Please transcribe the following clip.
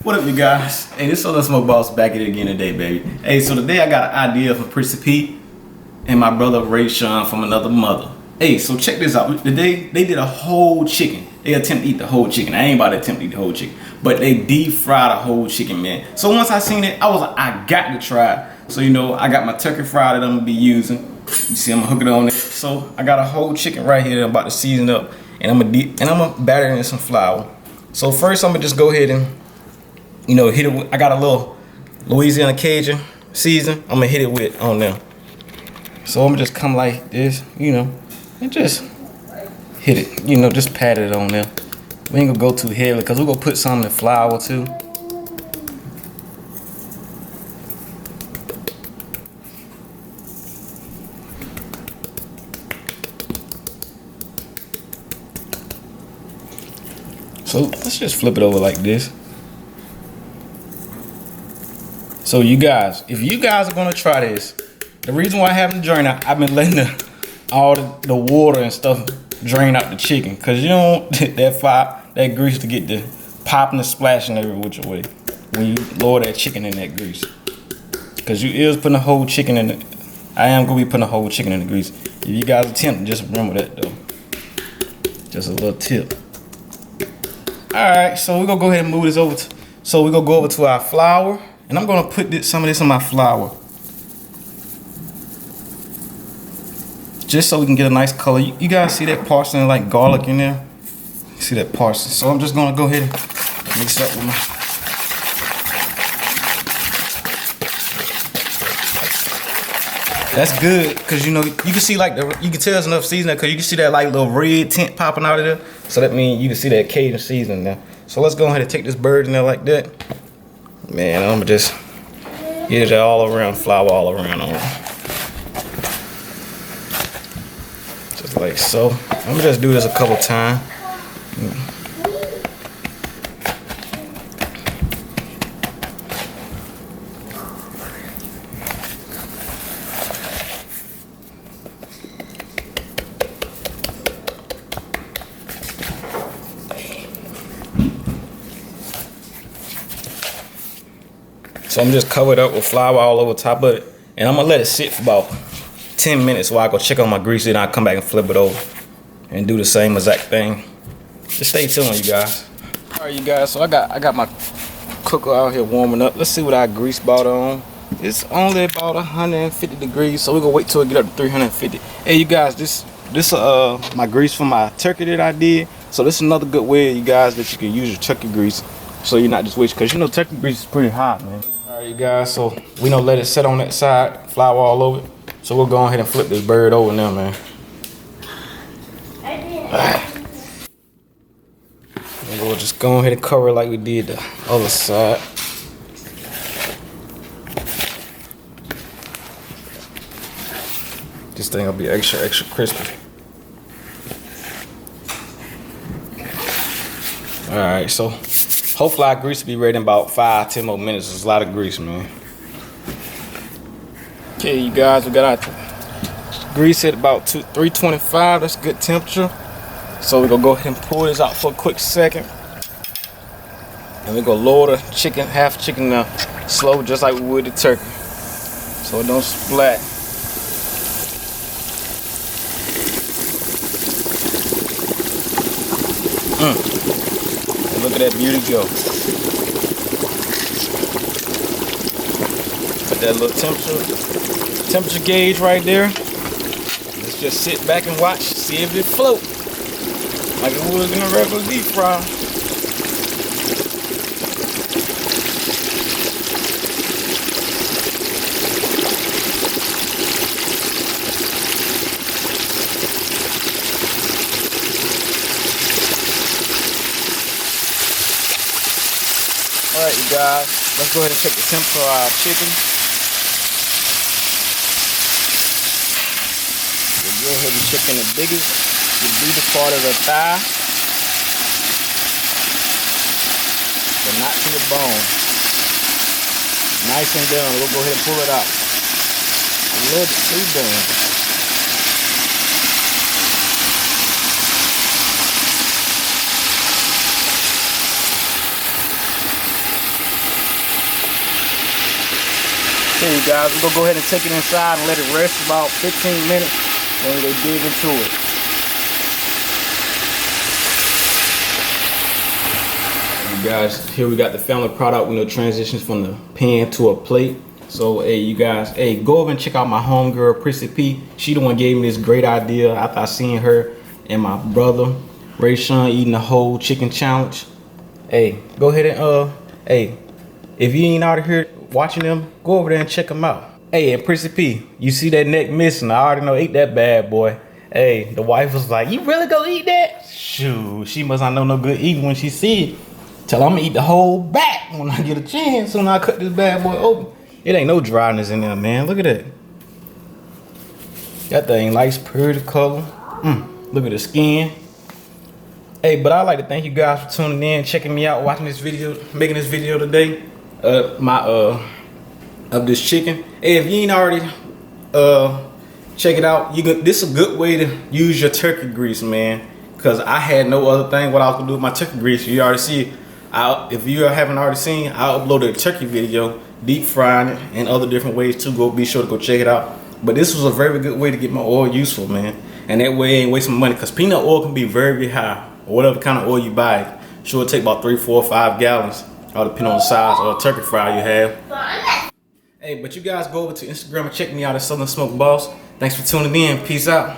What up, you guys? Hey, this is Southern Smoke Boss back at it again today, baby. Hey, so today I got an idea for Prissy P and my brother Ray Sean from another mother. Hey, so check this out. Today they did a whole chicken. They attempt to eat the whole chicken. I ain't about to attempt to eat the whole chicken, but they deep fried a whole chicken, man. So once I seen it, I was like, I got to try it. So you know, I got my turkey fry that I'm gonna be using. You see, I'm gonna hook it on there. So I got a whole chicken right here that I'm about to season up, and I'm gonna batter it in some flour. So first, I'm gonna just go ahead and, you know, hit it with, I got a little Louisiana Cajun season. I'm gonna hit it with on there. So I'm gonna just come like this, you know, and just hit it, you know, just pat it on there. We ain't gonna go too heavy because we're gonna put some in the flour too. So let's just flip it over like this. So you guys, if you guys are gonna try this, the reason why I haven't drained out, I've been letting all the water and stuff drain out the chicken, cause you don't want that grease to get the popping and splashing every which way when you lower that chicken in that grease. Cause you is putting a whole chicken in it. I am gonna be putting a whole chicken in the grease. If you guys attempt, just remember that though. Just a little tip. Alright, so we're gonna go ahead and move this over to, so we're gonna go over to our flour, and I'm gonna put some of this in my flour. Just so we can get a nice color. You guys see that parsley and like garlic in there? You see that parsley? So I'm just gonna go ahead and mix it up with my. That's good, cause you know you can see like you can tell it's enough seasoning, cause you can see that like little red tint popping out of there. So that means you can see that Cajun seasoning there. So let's go ahead and take this bird in there like that. Man, I'm gonna just get it all around, flour all around on it. Just like so. I'm gonna just do this a couple times. So I'm just covered up with flour all over top of it, and I'm gonna let it sit for about 10 minutes while I go check on my grease, and I'll come back and flip it over and do the same exact thing. Just stay tuned, you guys. All right, you guys. So I got my cooker out here warming up. Let's see what our grease bought on. It's only about 150 degrees, so we're gonna wait till it get up to 350. Hey, you guys, this my grease for my turkey that I did. So this is another good way, you guys, that you can use your turkey grease, so you're not just wasting, because you know turkey grease is pretty hot, man. All right, you guys, so we don't let it sit on that side, flour all over it. So we'll go ahead and flip this bird over now, man. Alright. And we'll just go ahead and cover it like we did the other side. This thing will be extra crispy. Alright, so hopefully our grease will be ready in about 5-10 more minutes. There's a lot of grease, man. Okay, you guys, we got our grease at about 325. That's good temperature. So we're gonna go ahead and pull this out for a quick second, and we're gonna lower the chicken, half chicken now, slow, just like we would the turkey, so it don't splat. And look at that beauty go. Put that little temperature gauge right there. Let's just sit back and watch, see if it float like it would in a regular deep fry. Alright, you guys, let's go ahead and check the temperature of our chicken. We'll go ahead and check in the deepest part of the thigh, but not to the bone. Nice and done. We'll go ahead and pull it out. A little bit too done. Okay, you guys, we're gonna go ahead and take it inside and let it rest about 15 minutes. Then we go dig into it. You guys, here we got the final product. Transitions from the pan to a plate. So, hey, you guys, hey, go over and check out my homegirl, Prissy P. She the one gave me this great idea after I seen her and my brother, Ray Sean, eating the whole chicken challenge. Hey, go ahead and, hey, if you ain't out of here watching them, go over there and check them out. Hey, and Prissy P, you see that neck missing? I already know ate that bad boy. Hey, the wife was like, you really gonna eat that? Shoot, she must not know no good eating when she see it. Tell her I'm gonna eat the whole back when I get a chance, when I cut this bad boy open. It ain't no dryness in there, man. Look at that. That thing nice, pretty color. Look at the skin. Hey, but I'd like to thank you guys for tuning in, checking me out, watching this video, making this video today. Of this chicken. Hey, if you ain't already check it out, this is a good way to use your turkey grease, man. Cause I had no other thing what I was gonna do with my turkey grease. You already see it. If you haven't already seen, I uploaded a turkey video, deep frying it, and other different ways too. Be sure to go check it out. But this was a very good way to get my oil useful, man. And that way I ain't wasting money, cause peanut oil can be very high, or whatever kind of oil you buy. Sure, it'll take about 3, 4, 5 gallons, all depending on the size of turkey fryer you have. Hey, but you guys go over to Instagram and check me out at Southern Smoke Boss. Thanks for tuning in. Peace out.